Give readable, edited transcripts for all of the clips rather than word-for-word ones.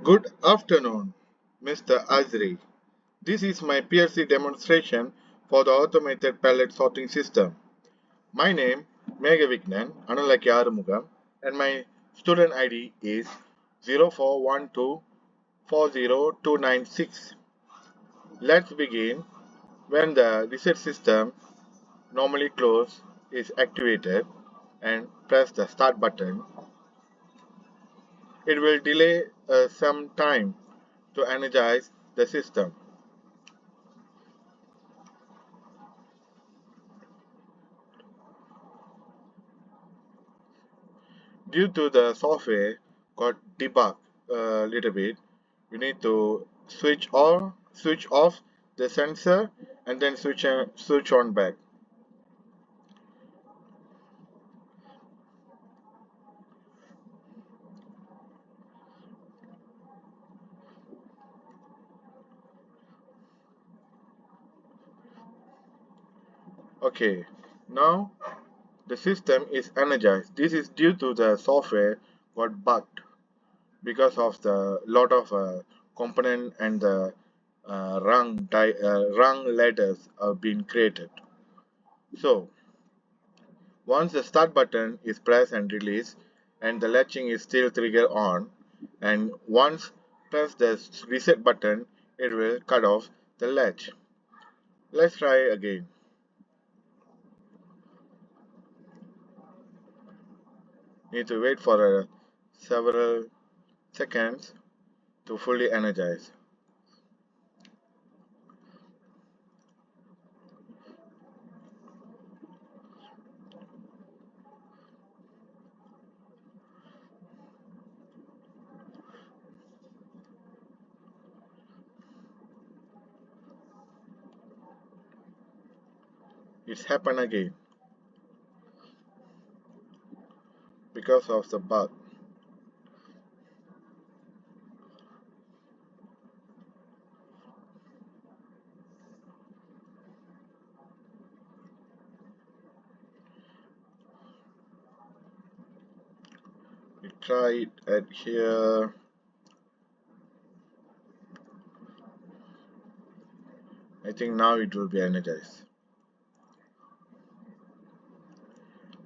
Good afternoon, Mr. Azri. This is my PLC demonstration for the automated pallet sorting system. My name Megaviknan Arumugam and my student ID is 0412400296. Let's begin. When the reset system normally closed is activated and press the start button, it will delay some time to energize the system. Due to the software got debug a little bit, you need to switch off the sensor and then switch on back. Okay, now the system is energized. This is due to the software got bugged because of the lot of component and the rung ladders are being created. So once the start button is pressed and released and the latching is still triggered on, and once press the reset button, it will cut off the latch. Let's try again. Need to wait for several seconds to fully energize. It's happened again because of the bug. We try it at here. I think now it will be energized.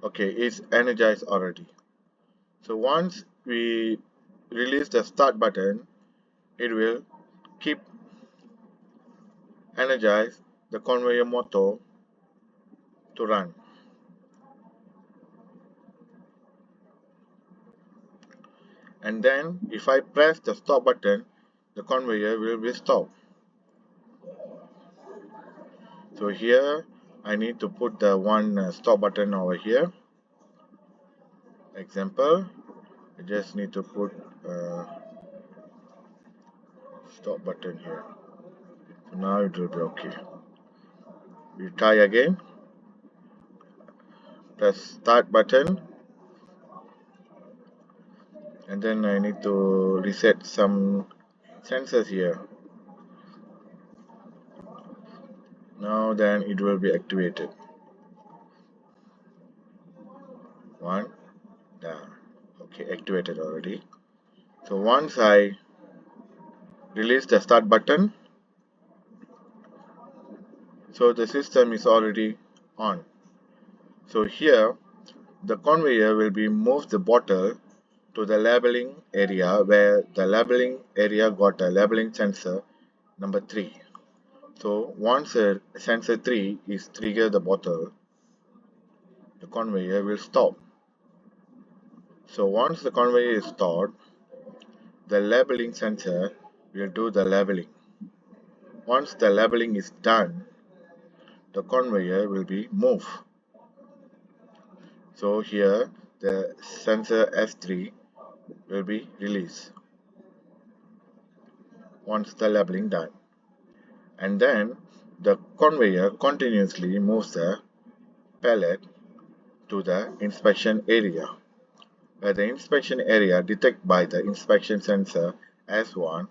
Okay, it's energized already. So once we release the start button, it will keep energize the conveyor motor to run. And then if I press the stop button, the conveyor will be stopped. So here I need to put the one stop button over here. Example, I just need to put stop button here. So now it will be okay. We try again. Press start button, and then I need to reset some sensors here. Now then it will be activated. One down. Okay, activated already. So once I release the start button, so the system is already on. So here the conveyor will be moved the bottle to the labeling area, where the labeling area got a labeling sensor number 3. So once sensor 3 is triggered the bottle, the conveyor will stop. So once the conveyor is stopped, the labeling sensor will do the labeling. Once the labeling is done, the conveyor will be moved. So here the sensor S3 will be released once the labeling done. And then the conveyor continuously moves the pallet to the inspection area, where the inspection area detected by the inspection sensor S1,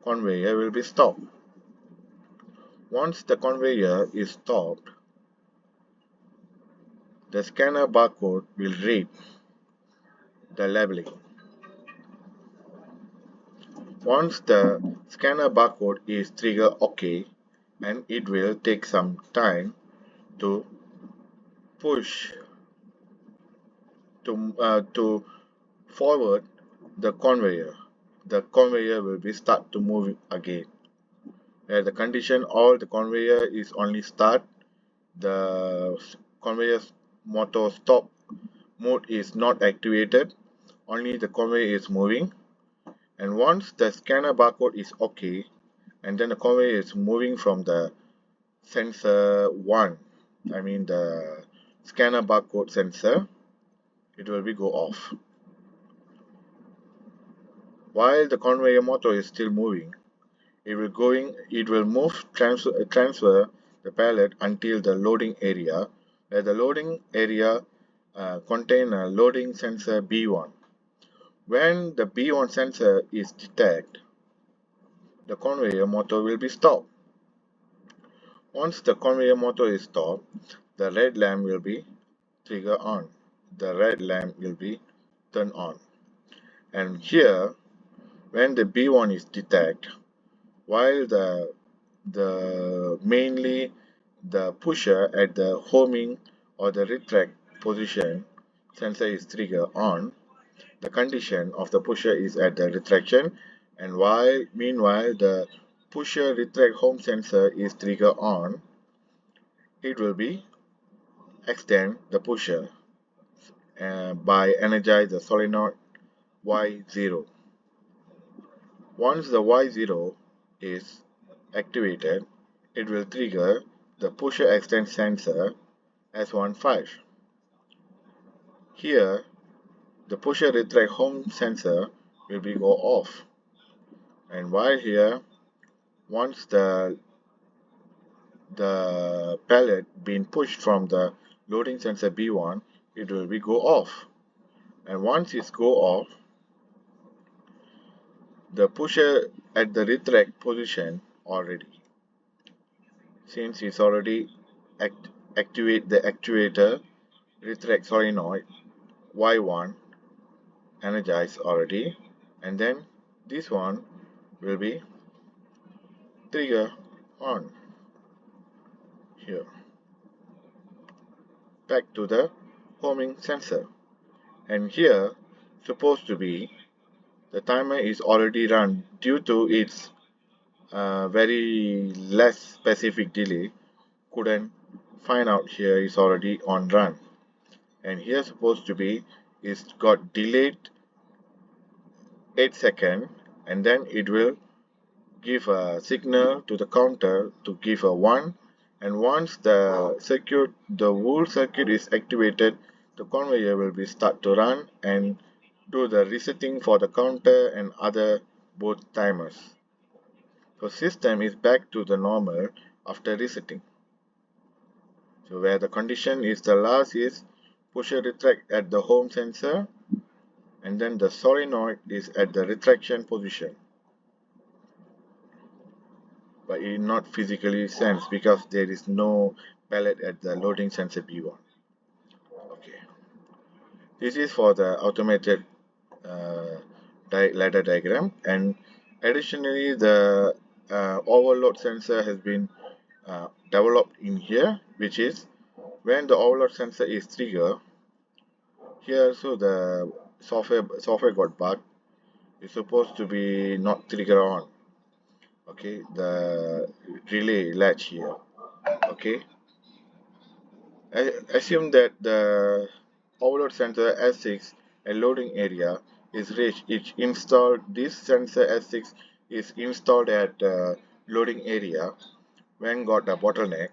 conveyor will be stopped. Once the conveyor is stopped, the scanner barcode will read the labeling. Once the scanner barcode is triggered OK, and it will take some time to push to forward the conveyor. The conveyor will be start to move again. Where the condition all the conveyor is only start, the conveyor motor stop mode is not activated, only the conveyor is moving. And once the scanner barcode is OK, and then the conveyor is moving from the sensor 1, I mean the scanner barcode sensor, it will be go off. While the conveyor motor is still moving, it will transfer the pallet until the loading area, where the loading area contain a loading sensor B1. When the B1 sensor is detected, the conveyor motor will be stopped. Once the conveyor motor is stopped, the red lamp will be trigger on. The red lamp will be turned on. And here, when the B1 is detected, while mainly the pusher at the homing or the retract position sensor is trigger on, the condition of the pusher is at the retraction, and meanwhile the pusher retract home sensor is trigger on, it will be extend the pusher by energize the solenoid Y0. Once the Y0 is activated, it will trigger the pusher extend sensor S15. Here, the pusher retract home sensor will be go off. And while here, once the pallet being pushed from the loading sensor B1, it will be go off. And once it's go off, the pusher at the retract position already, since it's already activate the actuator retract solenoid Y1 energized already, and then this one will be trigger on here. Back to the homing sensor, and here supposed to be the timer is already run due to its very less specific delay, couldn't find out here is already on run, and here supposed to be is got delayed 8 seconds, and then it will give a signal to the counter to give a 1, and once the whole circuit is activated, the conveyor will be start to run and do the resetting for the counter and other both timers. So system is back to the normal after resetting. So where the condition is the last is pusher retract at the home sensor, and then the solenoid is at the retraction position, but it not physically sense because there is no pallet at the loading sensor B1. Okay, this is for the automated uh, ladder diagram, and additionally the overload sensor has been developed in here, which is when the overload sensor is triggered. Here also the software got bugged. It's supposed to be not trigger on. Okay, the relay latch here. Okay, assume that the overload sensor S6 at loading area is reached. It's installed. This sensor S6 is installed at loading area. When got a bottleneck,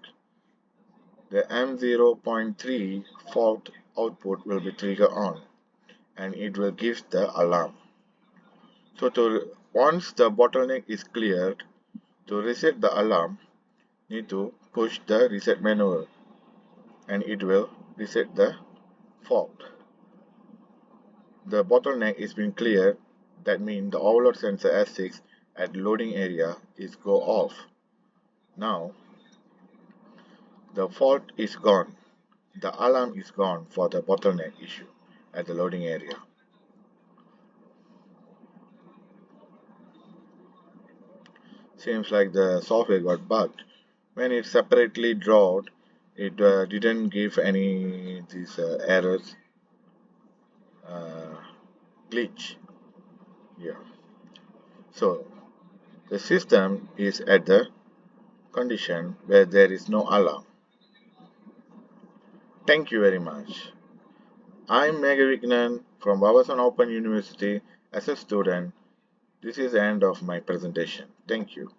the M0.3 fault output will be triggered on, and it will give the alarm. So once the bottleneck is cleared, to reset the alarm, need to push the reset manual, and it will reset the fault. The bottleneck is been cleared. That means the overload sensor S6 at loading area is go off. Now the fault is gone. The alarm is gone for the bottleneck issue at the loading area. Seems like the software got bugged. When it separately drawed, it didn't give any these errors uh, glitch. Yeah. So the system is at the condition where there is no alarm. Thank you very much. I'm Megaviknan from Babasan Open University as a student. This is the end of my presentation. Thank you.